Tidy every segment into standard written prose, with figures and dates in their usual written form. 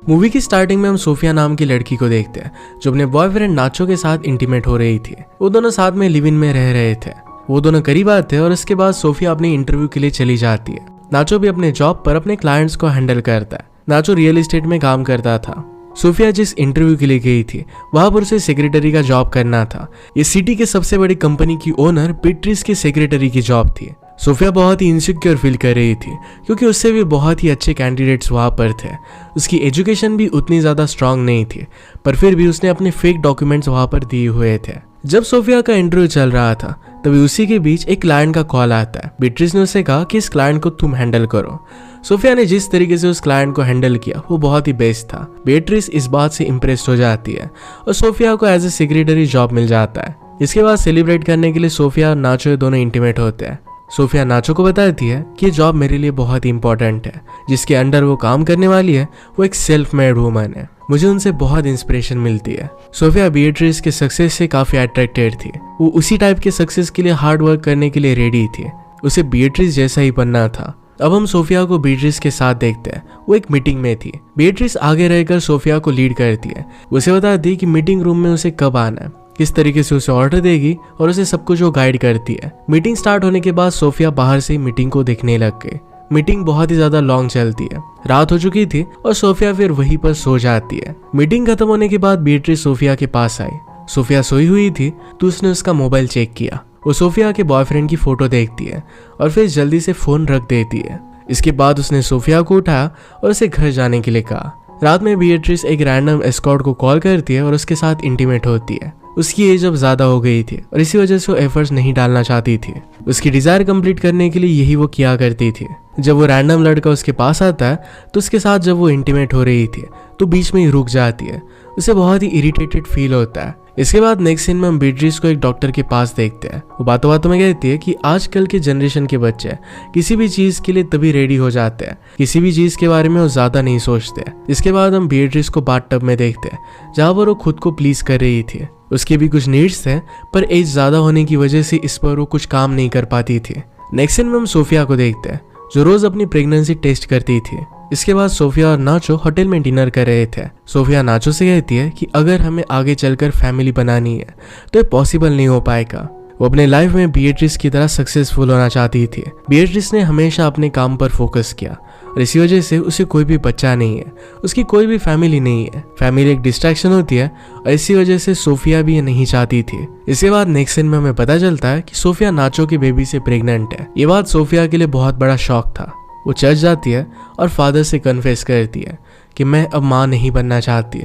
Movie की starting में हम सोफिया नाम की लड़की को देखते हैं जो अपने बॉयफ्रेंड नाचो के साथ इंटीमेट हो रही थी। वो दोनों साथ में लिव इन में रह रहे थे। वो दोनों करीब आते हैं और इसके बाद सोफिया अपने इंटरव्यू के लिए चली जाती है। नाचो भी अपने जॉब पर अपने क्लाइंट्स को हैंडल करता है। नाचो रियल एस्टेट में काम करता था। सोफिया जिस इंटरव्यू के लिए गई थी वहां पर उसे सेक्रेटरी का जॉब करना था। ये सिटी के सबसे बड़ी कंपनी की ओनर बीट्रिस की सेक्रेटरी की जॉब थी। सोफिया बहुत ही इनसिक्योर फील कर रही थी क्योंकि उससे भी बहुत ही अच्छे कैंडिडेट्स वहाँ पर थे। उसकी एजुकेशन भी उतनी ज़्यादा स्ट्रांग नहीं थी, पर फिर भी उसने अपने फेक डॉक्यूमेंट्स वहाँ पर दिए हुए थे। जब सोफिया का इंटरव्यू चल रहा था तभी उसी के बीच एक क्लाइंट का कॉल आता है। बीट्रिस ने उसे कहा कि इस क्लाइंट को तुम हैंडल करो। सोफिया ने जिस तरीके से उस क्लाइंट को हैंडल किया वो बहुत ही बेस्ट था। बीट्रिस इस बात से इम्प्रेस्ड हो जाती है और सोफिया को एज ए सेक्रेटरी जॉब मिल जाता है। इसके बाद सेलिब्रेट करने के लिए सोफिया और नाचो दोनों इंटीमेट होते हैं। सोफिया नाचो को बताती है कि ये जॉब मेरे लिए बहुत ही इंपॉर्टेंट है। जिसके अंडर वो काम करने वाली है वो एक सेल्फ मेड वुमन है। मुझे उनसे बहुत इंस्पिरेशन मिलती है। सोफिया बीट्रिस के सक्सेस से काफी अट्रैक्टेड थी। वो उसी टाइप के सक्सेस के लिए हार्ड वर्क करने के लिए रेडी थी। उसे बीट्रिस जैसा ही बनना था। अब हम सोफिया को बीट्रिस के साथ देखते हैं। वो एक मीटिंग में थी। बीट्रिस आगे रहकर सोफिया को लीड करती है। उसे बताती है कि मीटिंग रूम में उसे कब आना है, किस तरीके से उसे ऑर्डर देगी और उसे सब कुछ वो गाइड करती है। मीटिंग स्टार्ट होने के बाद सोफिया बाहर से मीटिंग को देखने लग गई। मीटिंग बहुत ही ज्यादा लॉन्ग चलती है। रात हो चुकी थी और सोफिया फिर वहीं पर सो जाती है। मीटिंग खत्म होने के बाद बीट्रिस सोफिया के पास आई। सोफिया सोई हुई थी तो उसने उसका मोबाइल चेक किया। वो सोफिया के बॉयफ्रेंड की फोटो देखती है और फिर जल्दी से फोन रख देती है। इसके बाद उसने सोफिया को उठाया और उसे घर जाने के लिए कहा। रात में बीट्रिस एक रैंडम एस्कॉर्ट को कॉल करती है और उसके साथ इंटीमेट होती है। उसकी एज अब ज्यादा हो गई थी और इसी वजह से वो एफर्ट्स नहीं डालना चाहती थी। उसकी डिजायर कंप्लीट करने के लिए यही वो किया करती थी। जब वो रैंडम लड़का उसके पास आता है तो उसके साथ जब वो इंटीमेट हो रही थी तो बीच में ही रुक जाती है। उसे बहुत ही इरिटेटेड फील होता है। इसके बाद नेक्स्ट सीन में हम बीट्रिस को एक डॉक्टर के पास देखते हैं। वो बातों बातों में कहती है कि आजकल के जनरेशन के बच्चे किसी भी चीज के लिए तभी रेडी हो जाते हैं, किसी भी चीज के बारे में वो ज्यादा नहीं सोचते। इसके बाद हम बीट्रिस को बाथटब में देखते हैं जहाँ पर वो खुद को प्लीज कर रही थी। उसके भी कुछ नीड्स थे पर एज ज्यादा होने की वजह से इस पर वो कुछ काम नहीं कर पाती थी। नेक्स्ट सीन में हम सोफिया को देखते हैं जो रोज अपनी प्रेगनेंसी टेस्ट करती थी। इसके बाद सोफिया और नाचो होटल में डिनर कर रहे थे। सोफिया नाचो से कहती है कि अगर हमें आगे चलकर फैमिली बनानी है तो ये पॉसिबल नहीं हो पाएगा। वो अपने लाइफ में बीट्रिस की तरह सक्सेसफुल होना चाहती थी। बीट्रिस ने हमेशा अपने काम पर फोकस किया और इसी वजह से उसे कोई भी बच्चा नहीं है, उसकी कोई भी फैमिली नहीं है। फैमिली एक डिस्ट्रैक्शन होती है और इसी वजह से सोफिया भी ये नहीं चाहती थी। इसके बाद नेक्स्ट सीन में हमें पता चलता है कि सोफिया नाचो की बेबी से प्रेग्नेंट है। ये बात सोफिया के लिए बहुत बड़ा शॉक था। वो चर्च जाती है और फादर से कन्फेस करती है कि मैं अब माँ नहीं बनना चाहती,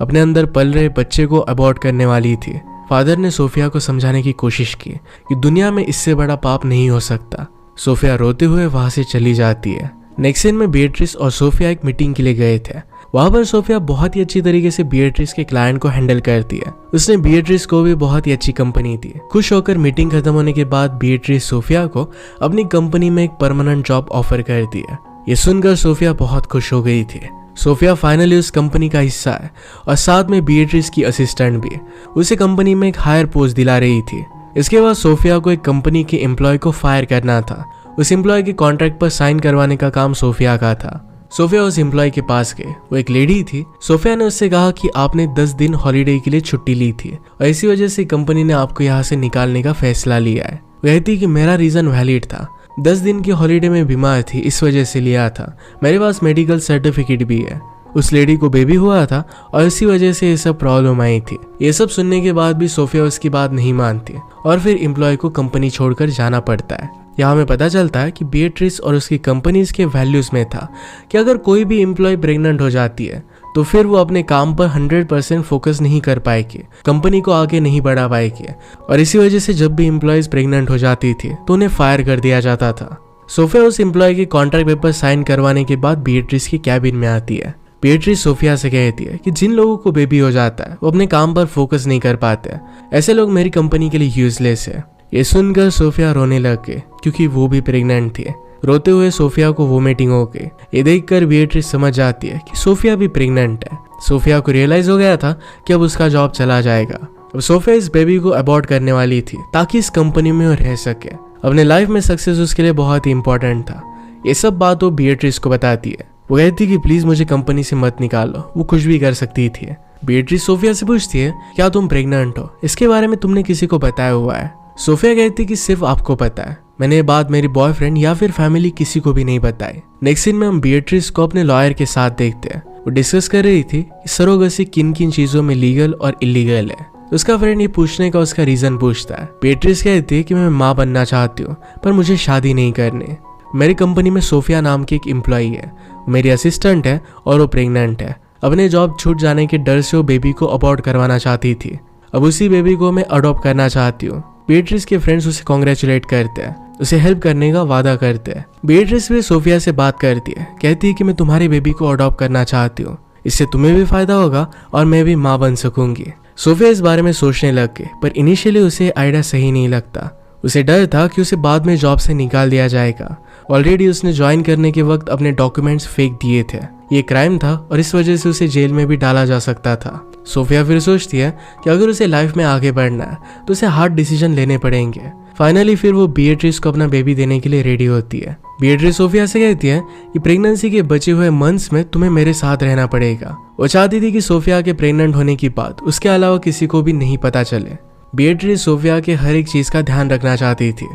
अपने अंदर पल रहे बच्चे को अबॉर्ट करने वाली थी। फादर ने सोफिया को समझाने की कोशिश की कि दुनिया में इससे बड़ा पाप नहीं हो सकता। सोफिया रोते हुए वहां से चली जाती है। नेक्स्ट सीन में बीट्रिस और सोफिया एक मीटिंग के लिए गए थे। वहां पर सोफिया बहुत ही अच्छी तरीके से बीट्रिस के क्लाइंट को हैंडल करती है। उसने बीट्रिस को भी बहुत ही अच्छी कंपनी दी। खुश होकर मीटिंग खत्म होने के बाद बीट्रिस सोफिया को अपनी कंपनी में एक परमानेंट जॉब ऑफर करती है। ये सुनकर सोफिया बहुत खुश हो गई थी। सोफिया फाइनली उस कंपनी का हिस्सा है और साथ में बीट्रिस की असिस्टेंट भी। उसे कंपनी में एक हायर पोस्ट दिला रही थी। इसके बाद सोफिया को एक कंपनी के एम्प्लॉय को फायर करना था। उस एम्प्लॉय के कॉन्ट्रैक्ट पर साइन करवाने का काम सोफिया का था। सोफिया उस एम्प्लॉय के पास गए। वो एक लेडी थी। सोफिया ने उससे कहा कि आपने 10 दिन हॉलीडे के लिए छुट्टी ली थी और इसी वजह से कंपनी ने आपको यहाँ से निकालने का फैसला लिया है। वो कहती कि मेरा रीजन वैलिड था। 10 दिन की हॉलीडे में बीमार थी, इस वजह से लिया था। मेरे पास मेडिकल सर्टिफिकेट भी है। उस लेडी को बेबी हुआ था और इसी वजह से ये सब प्रॉब्लम आई थी। ये सब सुनने के बाद भी सोफिया उसकी बात नहीं मानती और फिर एम्प्लॉय को कंपनी छोड़कर जाना पड़ता है। यहाँ हमें पता चलता है कि बीट्रिस और उसकी कंपनीज के वैल्यूज में था कि अगर कोई भी एम्प्लॉय प्रेग्नेंट हो जाती है तो फिर वो अपने काम पर 100% फोकस नहीं कर पाएगी, कंपनी को आगे नहीं बढ़ा पाएगी और इसी वजह से जब भी एम्प्लॉयज प्रेग्नेंट हो जाती थी तो उन्हें फायर कर दिया जाता था। सोफिया उस एम्प्लॉय के कॉन्ट्रैक्ट पेपर साइन करवाने के बाद बीट्रिस की कैबिन में आती है। बीट्रिस सोफिया से कहती है कि जिन लोगों को बेबी हो जाता है वो अपने काम पर फोकस नहीं कर पाते, ऐसे लोग मेरी कंपनी के लिए यूजलेस है। ये सुनकर सोफिया रोने लग गई क्योंकि वो भी प्रेग्नेंट थी। रोते हुए सोफिया को वोमिटिंग हो गई। ये देखकर बीट्रिस समझ जाती है कि सोफिया भी प्रेग्नेंट है। सोफिया को रियलाइज हो गया था कि अब उसका जॉब चला जाएगा। अब सोफिया इस बेबी को अबॉर्ट करने वाली थी ताकि इस कंपनी में वो रह सके। अपने लाइफ में सक्सेस उसके लिए बहुत ही इंपॉर्टेंट था। ये सब बात वो बीट्रिस को बताती है। वो कहती कि प्लीज मुझे कंपनी से मत निकालो, वो कुछ भी कर सकती थी। बीएट्रिस सोफिया से पूछती है क्या तुम प्रेग्नेंट हो, इसके बारे में तुमने किसी को बताया हुआ है? सोफिया कहती कि सिर्फ आपको पता है, मैंने ये बात मेरी बॉयफ्रेंड या फिर फैमिली किसी को भी नहीं बताई। नेक्स्ट सीन में हम बीएट्रिस को अपने लॉयर के साथ देखते हैं। वो डिस्कस कर रही थी कि सरोगेसी किन किन चीजों में लीगल और इलीगल है। उसका फ्रेंड ये पूछने का उसका रीजन पूछता है। बीएट्रिस कहती है कि मैं माँ बनना चाहती हूँ पर मुझे शादी नहीं करनी। मेरी कंपनी में सोफिया नाम की एक एम्प्लॉई है, मेरी असिस्टेंट है और वो प्रेग्नेंट है। अपने जॉब छूट जाने के डर से वो बेबी को अबॉर्ट करवाना चाहती थी। अब उसी बेबी को मैं अडॉप्ट करना चाहती हूँ। बीएट्रिस के फ्रेंड्स उसे कॉन्ग्रेचुलेट करते हैं, उसे हेल्प करने का वादा करते हैं। बीएट्रिस भी सोफिया से बात करती है, कहती है कि मैं तुम्हारे बेबी को अडॉप्ट करना चाहती हूँ, इससे तुम्हें भी फायदा होगा और मैं भी माँ बन सकूंगी। सोफिया इस बारे में सोचने लग गई, पर इनिशियली उसे आइडिया सही नहीं लगता। उसे डर था कि उसे बाद में जॉब से निकाल दिया जाएगा। ऑलरेडी उसने ज्वाइन करने के वक्त अपने डॉक्यूमेंट्स फेक दिए थे। ये क्राइम था और इस वजह से उसे जेल में भी डाला जा सकता था। सोफिया फिर सोचती है कि अगर उसे लाइफ में आगे बढ़ना है तो उसे हार्ड डिसीजन लेने पड़ेंगे। फाइनली फिर वो बीएट्रिस को अपना बेबी देने के लिए रेडी होती है। बीएट्रिस सोफिया से कहती है कि प्रेगनेंसी के बचे हुए मंथ्स में तुम्हें मेरे साथ रहना पड़ेगा। वो चाहती थी कि सोफिया के प्रेग्नेंट होने की बात उसके अलावा किसी को भी नहीं पता चले। बीएट्रिस सोफिया के हर एक चीज का ध्यान रखना चाहती थी।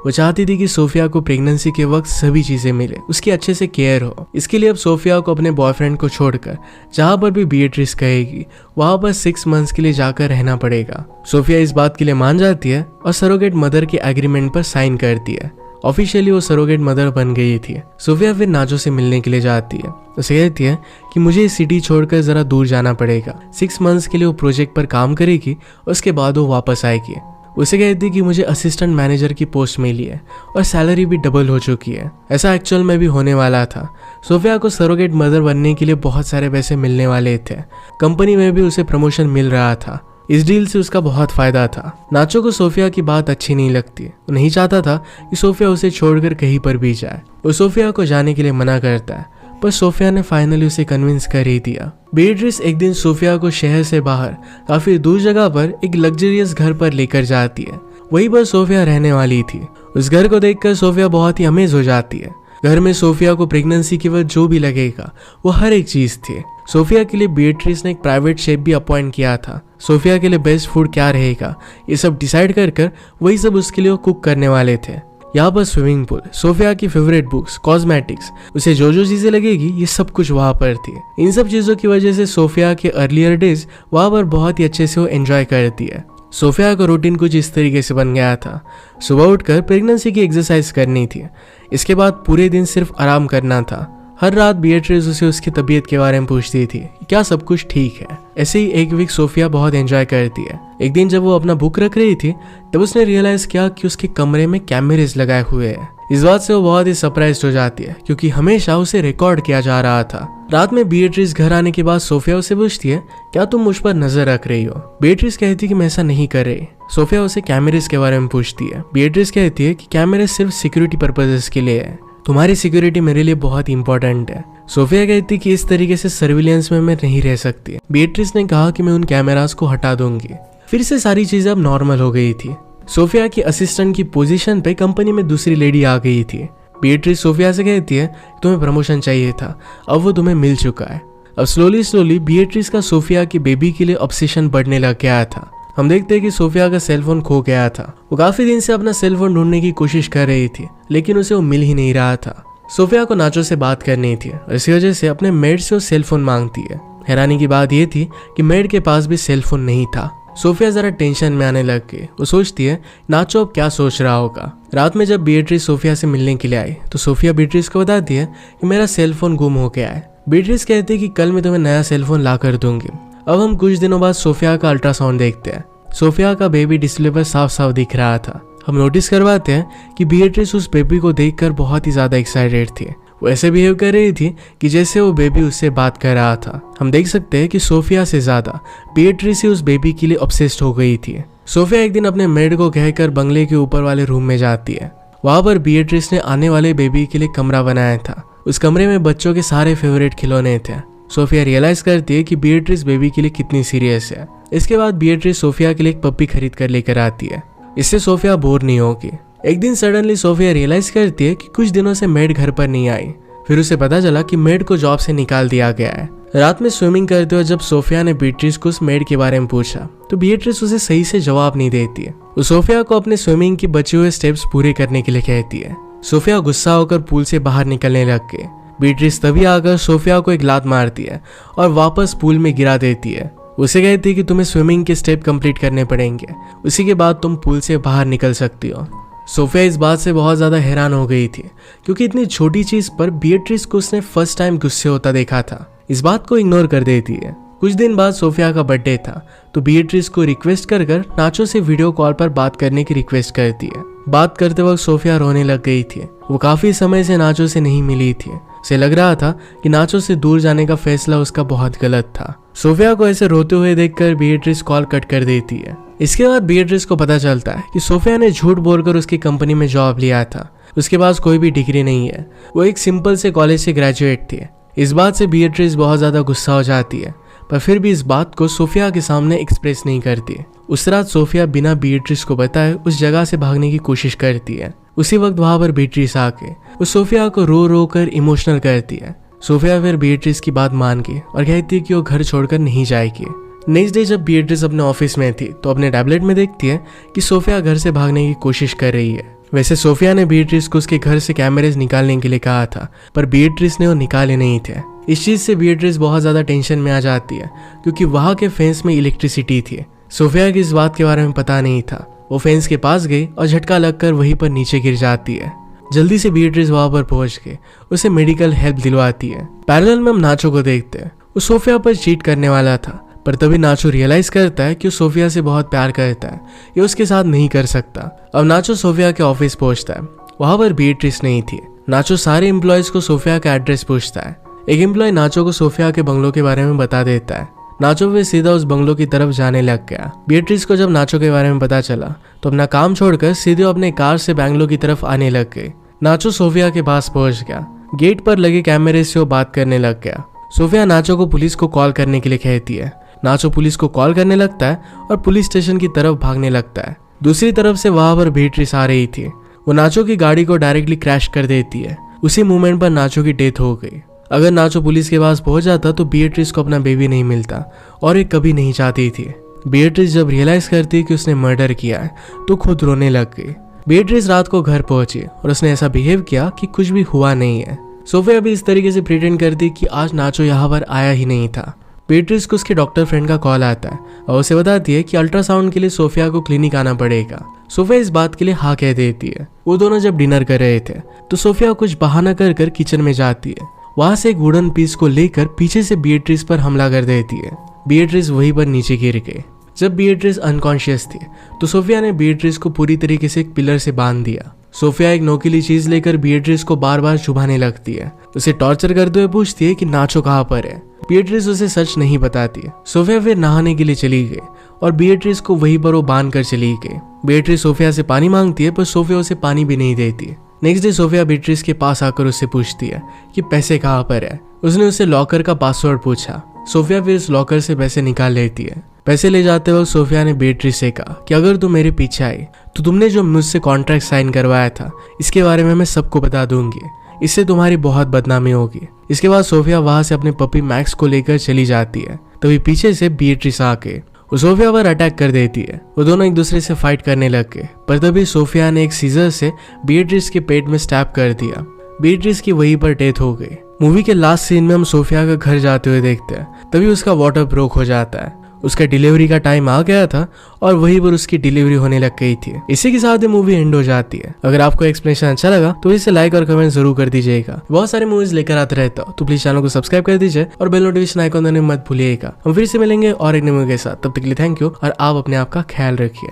वो चाहती थी कि सोफिया को प्रेगनेंसी के वक्त सभी चीजें मिले, उसकी अच्छे से केयर हो। इसके लिए अब सोफिया को अपने बॉयफ्रेंड को छोड़कर जहां पर भी बीएट्रिस कहेगी वहां पर 6 मंथ्स के लिए जाकर रहना पड़ेगा। सोफिया इस बात के लिए मान जाती है और सरोगेट मदर के एग्रीमेंट पर साइन करती है। ऑफिशियली वो सरोगेट मदर बन गई थी। सोफिया फिर नाचो से मिलने के लिए जाती है। उसे कहती है कि मुझे इस सिटी छोड़कर जरा दूर जाना पड़ेगा। 6 मंथ्स के लिए वो प्रोजेक्ट पर काम करेगी, उसके बाद वो वापस आएगी। उसे कहती कि मुझे असिस्टेंट मैनेजर की पोस्ट मिली है और सैलरी भी डबल हो चुकी है। ऐसा एक्चुअल में भी होने वाला था। सोफिया को सरोगेट मदर बनने के लिए बहुत सारे पैसे मिलने वाले थे। कंपनी में भी उसे प्रमोशन मिल रहा था। इस डील से उसका बहुत फायदा था। नाचो को सोफिया की बात अच्छी नहीं लगती। वो नहीं चाहता था कि सोफिया उसे छोड़कर कहीं पर भी जाए। वो सोफिया को जाने के लिए मना करता है, पर सोफिया ने फाइनली उसे कन्विंस कर ही दिया। बीएट्रिस एक दिन सोफिया को शहर से बाहर काफी दूर जगह पर एक लग्जरियस घर पर लेकर जाती है। वहीं पर सोफिया रहने वाली थी। उस घर को देखकर सोफिया बहुत ही अमेज हो जाती है। घर में सोफिया को प्रेगनेंसी के वक्त जो भी लगेगा वो हर एक चीज थी। सोफिया के लिए बीएट्रिस ने एक प्राइवेट शेफ भी अपॉइंट किया था। सोफिया के लिए बेस्ट फूड क्या रहेगा ये सब डिसाइड कर वही सब उसके लिए वो कुक करने वाले थे। यहाँ पर स्विमिंग पूल, सोफिया की फेवरेट बुक्स, कॉस्मेटिक्स, उसे जो जो चीजें लगेगी ये सब कुछ वहाँ पर थी। इन सब चीजों की वजह से सोफिया के अर्लियर डेज वहाँ पर बहुत ही अच्छे से वो एंजॉय करती है। सोफिया का रूटीन कुछ इस तरीके से बन गया था। सुबह उठकर प्रेगनेंसी की एक्सरसाइज करनी थी, इसके बाद पूरे दिन सिर्फ आराम करना था। हर रात बीएट्रिस उसे उसकी तबीयत के बारे में पूछती थी, क्या सब कुछ ठीक है। ऐसे ही एक वीक सोफिया बहुत एंजॉय करती है। एक दिन जब वो अपना बुक रख रही थी तब उसने रियलाइज किया कि उसके कमरे में कैमरेज लगाए हुए हैं। इस बात से वो बहुत ही सरप्राइज्ड हो जाती है क्योंकि हमेशा उसे रिकॉर्ड किया जा रहा था। रात में बीएट्रिस घर आने के बाद सोफिया उसे पूछती है, क्या तुम मुझ पर नजर रख रही हो? बीएट्रिस कहती है कि मैं ऐसा नहीं कर रही। सोफिया उसे कैमरेज के बारे में पूछती है। बीएट्रिस कहती है कि कैमरेज सिर्फ सिक्योरिटी पर्पजेस के लिए है, तुम्हारी सिक्योरिटी मेरे लिए बहुत इंपॉर्टेंट है। सोफिया कहती कि इस तरीके से सर्विलेंस में मैं नहीं रह सकती। बीएट्रिस ने कहा कि मैं उन कैमरास को हटा दूंगी। फिर से सारी चीजें अब नॉर्मल हो गई थी। सोफिया की असिस्टेंट की पोजीशन पे कंपनी में दूसरी लेडी आ गई थी। बीएट्रिस सोफिया से कहती है तुम्हें प्रमोशन चाहिए था, अब वो तुम्हें मिल चुका है। अब स्लोली बीएट्रिस का सोफिया की बेबी के लिए ऑब्सेशन बढ़ने लग गया था। हम देखते हैं कि सोफिया का सेलफोन खो गया था। वो काफी दिन से अपना सेलफोन ढूंढने की कोशिश कर रही थी लेकिन उसे वो मिल ही नहीं रहा था। सोफिया को नाचो से बात करनी थी और इसी वजह से अपने मेड से वो सेलफोन मांगती है। हैरानी की बात यह थी कि मेड के पास भी सेलफोन नहीं था। सोफिया जरा टेंशन में आने लग गई। वो सोचती है नाचो अब क्या सोच रहा होगा। रात में जब बीएट्रिस सोफिया से मिलने के लिए आई तो सोफिया बीएट्रिस को बताती है कि मेरा सेलफोन गुम हो गया है। बीएट्रिस कहती है कि कल मैं तुम्हें नया सेलफोन ला कर दूंगी। अब हम कुछ दिनों बाद सोफिया का अल्ट्रासाउंड देखते हैं। सोफिया का बेबी डिस्प्ले पर साफ साफ दिख रहा था। हम नोटिस करवाते हैं कि बीएट्रिस उस बेबी को देखकर बहुत ही ज्यादा एक्साइटेड थी। वो ऐसे बिहेव कर रही थी कि जैसे वो बेबी उससे बात कर रहा था। हम देख सकते हैं कि सोफिया से ज्यादा बीएट्रिस ही उस बेबी के लिए ऑब्सेस्ड हो गई थी। सोफिया एक दिन अपने मेड को कहकर बंगले के ऊपर वाले रूम में जाती है। वहां पर बीएट्रिस ने आने वाले बेबी के लिए कमरा बनाया था। उस कमरे में बच्चों के सारे फेवरेट खिलौने थे। सोफिया रियलाइज करती है कि बीएट्रिस बेबी के लिए कितनी सीरियस है। इसके बाद बीएट्रिस सोफिया के लिए एक पप्पी खरीद कर लेकर आती है। इससे सोफिया बोर नहीं होगी। एक दिन सडनली सोफिया रियलाइज करती है कि कुछ दिनों से मेड घर पर नहीं आई। फिर उसे पता चला कि मेड को जॉब से निकाल दिया गया है। रात में स्विमिंग करते हुए जब सोफिया ने बीट्रिस को उस मेड के बारे में पूछा तो बीट्रिस उसे सही से जवाब नहीं देती है। वो सोफिया को अपने स्विमिंग की बचे हुए स्टेप्स पूरे करने के लिए कहती है। सोफिया गुस्सा होकर पूल से बाहर निकलने लग गई। बीट्रिस तभी आकर सोफिया को एक लात मारती है और वापस पूल में गिरा देती है। उसे कहती है कि तुम्हें स्विमिंग के स्टेप कंप्लीट करने पड़ेंगे, उसी के बाद तुम पूल से बाहर निकल सकती हो। सोफिया इस बात से बहुत ज़्यादा हैरान हो गई थी क्योंकि इतनी छोटी चीज़ पर बीट्रिस को उसने फर्स्ट टाइम गुस्से होता देखा था। इस बात को इग्नोर कर देती है। कुछ दिन बाद सोफिया का बर्थडे था तो बीट्रिस को रिक्वेस्ट कर नाचो से वीडियो कॉल पर बात करने की रिक्वेस्ट करती है। बात करते वक्त सोफिया रोने लग गई थी। वो काफी समय से नाचो से नहीं मिली थी। उसे लग रहा था कि नाचो से दूर जाने का फैसला उसका बहुत गलत था। सोफिया को ऐसे रोते हुए देखकर बीट्रिस कॉल कट कर देती है। इसके बाद बीट्रिस को पता चलता है कि सोफिया ने झूठ बोलकर उसकी कंपनी में जॉब लिया था। उसके पास कोई भी डिग्री नहीं है, वो एक सिंपल से कॉलेज से ग्रेजुएट थी। इस बात से बीट्रिस बहुत ज्यादा गुस्सा हो जाती है, पर फिर भी इस बात को सोफिया के सामने एक्सप्रेस नहीं करती। उस रात सोफिया बिना बीट्रिस को बताए उस जगह से भागने की कोशिश करती है। उसी वक्त वहां पर बीट्रिस आके उस सोफिया को रो रो कर इमोशनल करती है। सोफिया फिर बीट्रिस की बात मान गई और कहती है कि वो घर छोड़कर नहीं जाएगी। नेक्स्ट डे जब बीट्रिस अपने ऑफिस में थी तो अपने टैबलेट में देखती है कि सोफिया घर से भागने की कोशिश कर रही है। वैसे सोफिया ने बीट्रिस को उसके घर से कैमरेज निकालने के लिए कहा था, पर बीट्रिस ने वो निकाले नहीं थे। इस चीज से बीट्रिस बहुत ज्यादा टेंशन में आ जाती है क्योंकि वहां के फेंस में इलेक्ट्रिसिटी थी। सोफिया की इस बात के बारे में पता नहीं था। वो फेंस के पास गई और झटका लगकर वहीं पर नीचे गिर जाती है। जल्दी से बीट्रिस वहां पर पहुंच के उसे मेडिकल हेल्प दिलवाती है। पैरेलल में हम नाचो को देखते हैं। वो सोफिया पर चीट करने वाला था, पर तभी नाचो रियलाइज करता है कि वो सोफिया से बहुत प्यार करता है, ये उसके साथ नहीं कर सकता। अब नाचो सोफिया के ऑफिस पहुंचता है। वहां पर बीट्रिस नहीं थी। नाचो सारे एम्प्लॉयज को सोफिया का एड्रेस पूछता है। एक एम्प्लॉय नाचो को सोफिया के बंगलो के बारे में बता देता है। नाचो वे सीधा उस बंगलो की तरफ जाने लग गया। बीट्रिस को जब नाचो के बारे में पता चला तो अपना काम छोड़कर सीधे अपने कार से बैंगलोर की तरफ आने लग गई। नाचो सोफिया के पास पहुंच गया। गेट पर लगे कैमरे से वो बात करने लग गया। सोफिया नाचो को पुलिस को कॉल करने के लिए कहती है। नाचो पुलिस को कॉल करने लगता है और पुलिस स्टेशन की तरफ भागने लगता है। दूसरी तरफ से वहां पर बीट्रिस आ रही थी। वो नाचो की गाड़ी को डायरेक्टली क्रैश कर देती है। उसी मोमेंट पर नाचो की डेथ हो गई। अगर नाचो पुलिस के पास पहुंच जाता तो बीट्रिस को अपना बेबी नहीं मिलता और ये कभी नहीं चाहती थी। बीट्रिस जब रियलाइज करती कि उसने मर्डर किया है तो खुद रोने लग गई। बीट्रिस रात को घर पहुंची और उसने ऐसा बिहेव किया कि कुछ भी हुआ नहीं है। सोफिया भी इस तरीके से प्रिटेंड करती कि आज नाचो यहाँ पर आया ही नहीं था। बीट्रिस को उसके डॉक्टर फ्रेंड का कॉल आता है और उसे बताती है कि अल्ट्रासाउंड के लिए सोफिया को क्लिनिक आना पड़ेगा। सोफिया इस बात के लिए हाँ कह देती है। वो दोनों जब डिनर कर रहे थे तो सोफिया कुछ बहाना कर किचन में जाती है। वहां से एक वुडन पीस को लेकर पीछे से बीट्रिस पर हमला कर देती है। बीट्रिस वहीं पर नीचे गिर गई। जब बीट्रिस अनकॉन्शियस थी तो सोफिया ने बीट्रिस को पूरी तरीके से एक पिलर से बांध दिया। सोफिया एक नोकीली चीज लेकर बीट्रिस को बार बार चुभाने लगती है। उसे टॉर्चर करते हुए पूछती है कि नाचो कहाँ पर है। बीट्रिस उसे सच नहीं बताती। सोफिया फिर नहाने के लिए चली गई और बीट्रिस को वहीं पर वो बांध कर चली गई। बीट्रिस सोफिया से पानी मांगती है पर सोफिया उसे पानी भी नहीं देती। नेक्स्ट डे सोफिया बीट्रिस के पास आकर उससे पूछती है कि पैसे कहाँ पर है। उसने उससे लॉकर का पासवर्ड पूछा। सोफिया फिर उस लॉकर से पैसे निकाल लेती है। पैसे ले जाते वक्त सोफिया ने बीट्रिस से कहा कि अगर तुम मेरे पीछे आई तो तुमने जो मुझसे कॉन्ट्रैक्ट साइन करवाया था इसके बारे में मैं सबको बता दूंगी, इससे तुम्हारी बहुत बदनामी होगी। इसके बाद सोफिया वहां से अपने पपी मैक्स को लेकर चली जाती है। तभी पीछे से बीट्रिस आके वो सोफिया पर अटैक कर देती है। वो दोनों एक दूसरे से फाइट करने लग गए, पर तभी सोफिया ने एक सीजर से बीट्रिस के पेट में स्टैब कर दिया। बीट्रिस की वहीं पर डेथ हो गई। मूवी के लास्ट सीन में हम सोफिया का घर जाते हुए देखते हैं। तभी उसका वाटर ब्रोक हो जाता है। उसका डिलीवरी का टाइम आ गया था और वहीं पर उसकी डिलीवरी होने लग गई थी। इसी के साथ ये मूवी एंड हो जाती है। अगर आपको एक्सप्लेनेशन अच्छा लगा तो इसे लाइक और कमेंट जरूर कर दीजिएगा। बहुत सारे मूवीज लेकर आते रहता हूँ तो प्लीज चैनल को सब्सक्राइब कर दीजिए और बेल नोटिफिकेशन आइकॉन देना मत भूलिएगा। हम फिर से मिलेंगे और एक नई मूवी के साथ। तब तक के लिए थैंक यू और आप अपने आप का ख्याल रखिए।